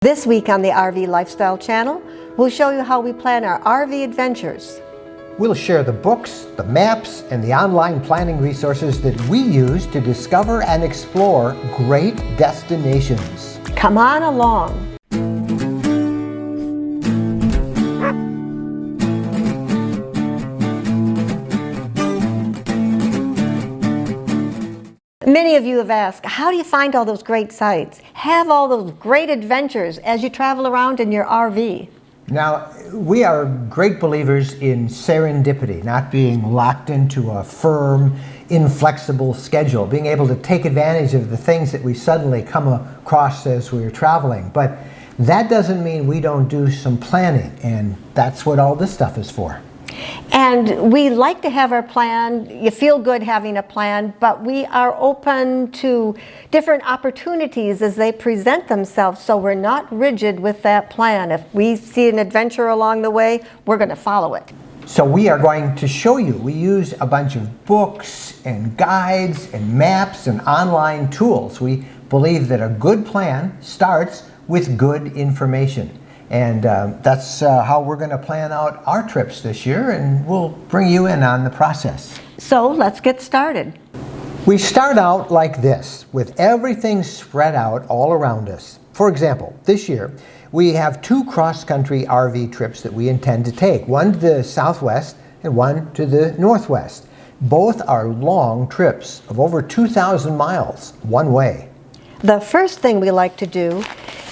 This week on the RV Lifestyle Channel, we'll show you how we plan our RV adventures. We'll share the books, the maps, and the online planning resources that we use to discover and explore great destinations. Come on along. Many of you have asked, how do you find all those great sites? Have all those great adventures as you travel around in your RV? Now, we are great believers in serendipity, not being locked into a firm, inflexible schedule, being able to take advantage of the things that we suddenly come across as we're traveling. But that doesn't mean we don't do some planning, and that's what all this stuff is for. And we like to have our plan. You feel good having a plan, but we are open to different opportunities as they present themselves, so we're not rigid with that plan. If we see an adventure along the way, we're going to follow it. So we are going to show you. We use a bunch of books and guides and maps and online tools. We believe that a good plan starts with good information. And that's how we're going to plan out our trips this year, and we'll bring you in on the process. So let's get started. We start out like this, with everything spread out all around us. For example, this year we have 2 cross-country RV trips that we intend to take, one to the southwest and one to the northwest. Both are long trips of over 2,000 miles one way. The first thing we like to do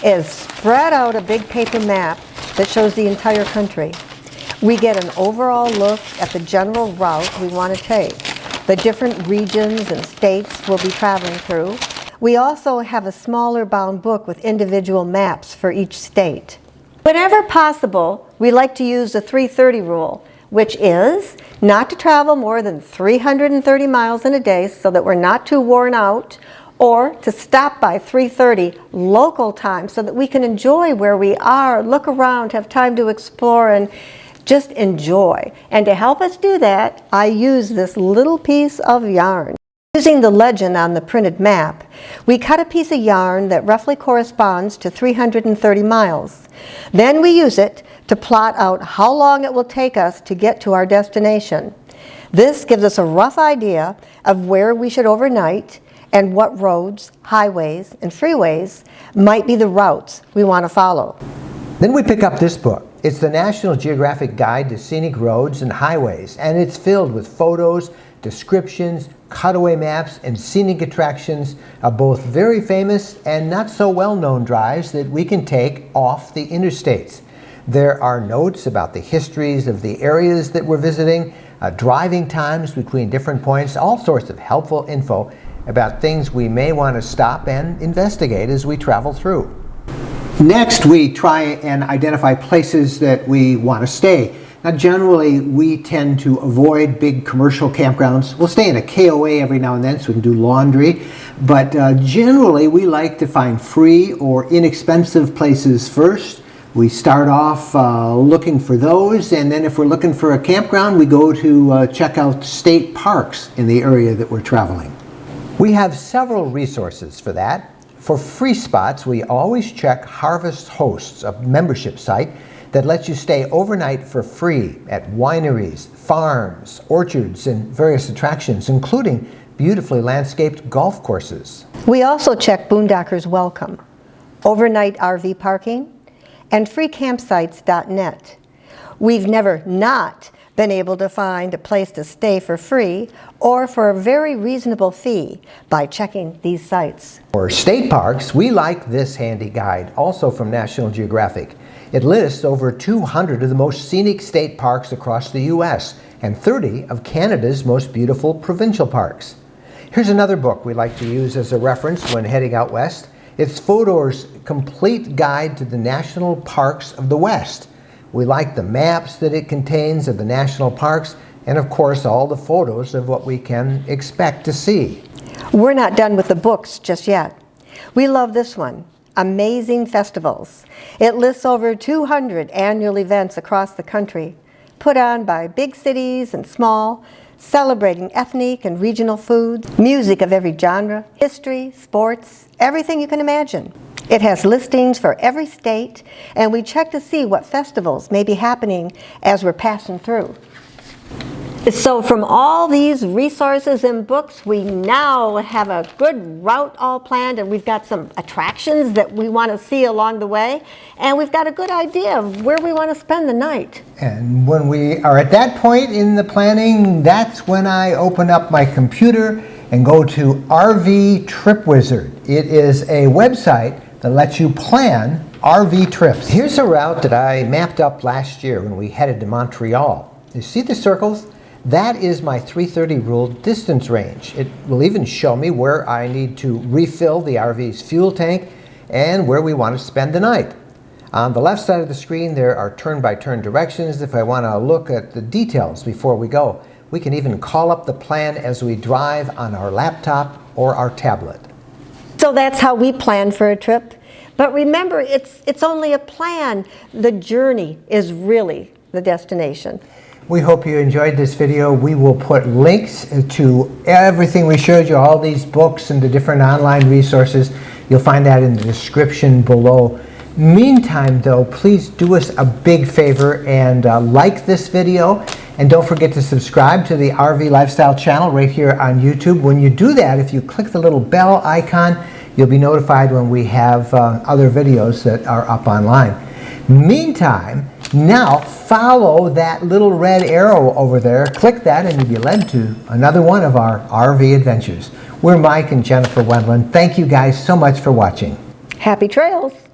is spread out a big paper map that shows the entire country. We get an overall look at the general route we want to take, the different regions and states we'll be traveling through. We also have a smaller bound book with individual maps for each state. Whenever possible, we like to use the 330 rule, which is not to travel more than 330 miles in a day so that we're not too worn out, or to stop by 3:30 local time so that we can enjoy where we are, look around, have time to explore, and just enjoy. And to help us do that, I use this little piece of yarn. Using the legend on the printed map, we cut a piece of yarn that roughly corresponds to 330 miles. Then we use it to plot out how long it will take us to get to our destination. This gives us a rough idea of where we should overnight and what roads, highways, and freeways might be the routes we want to follow. Then we pick up this book. It's the National Geographic Guide to Scenic Roads and Highways, and it's filled with photos, descriptions, cutaway maps, and scenic attractions of both very famous and not so well-known drives that we can take off the interstates. There are notes about the histories of the areas that we're visiting, driving times between different points, all sorts of helpful info about things we may want to stop and investigate as we travel through. Next, we try and identify places that we want to stay. Now, generally, we tend to avoid big commercial campgrounds. We'll stay in a KOA every now and then so we can do laundry, but generally, we like to find free or inexpensive places first. We start off looking for those, and then if we're looking for a campground, we go to check out state parks in the area that we're traveling. We have several resources for that. For free spots, we always check Harvest Hosts, a membership site that lets you stay overnight for free at wineries, farms, orchards, and various attractions, including beautifully landscaped golf courses. We also check Boondockers Welcome, overnight RV parking, and freecampsites.net. We've never not been able to find a place to stay for free or for a very reasonable fee by checking these sites. For state parks, we like this handy guide, also from National Geographic. It lists over 200 of the most scenic state parks across the U.S. and 30 of Canada's most beautiful provincial parks. Here's another book we like to use as a reference when heading out west. It's Fodor's Complete Guide to the National Parks of the West. We like the maps that it contains of the national parks, and of course all the photos of what we can expect to see. We're not done with the books just yet. We love this one, Amazing Festivals. It lists over 200 annual events across the country, put on by big cities and small, celebrating ethnic and regional foods, music of every genre, history, sports, everything you can imagine. It has listings for every state, and we check to see what festivals may be happening as we're passing through. So from all these resources and books, we now have a good route all planned, and we've got some attractions that we want to see along the way, and we've got a good idea of where we want to spend the night. And when we are at that point in the planning, that's when I open up my computer and go to RV Trip Wizard. It is a website that lets you plan RV trips. Here's a route that I mapped up last year when we headed to Montreal. You see the circles? That is my 330 rule distance range. It will even show me where I need to refill the RV's fuel tank and where we want to spend the night. On the left side of the screen, there are turn-by-turn directions if I want to look at the details before we go. We can even call up the plan as we drive on our laptop or our tablet. So that's how we plan for a trip. But remember, it's only a plan. The journey is really the destination. We hope you enjoyed this video. We will put links to everything we showed you, all these books and the different online resources. You'll find that in the description below. Meantime, though, please do us a big favor and like this video. And don't forget to subscribe to the RV Lifestyle channel right here on YouTube. When you do that, if you click the little bell icon, you'll be notified when we have other videos that are up online. Meantime, now follow that little red arrow over there. Click that and you'll be led to another one of our RV adventures. We're Mike and Jennifer Wendland. Thank you guys so much for watching. Happy trails!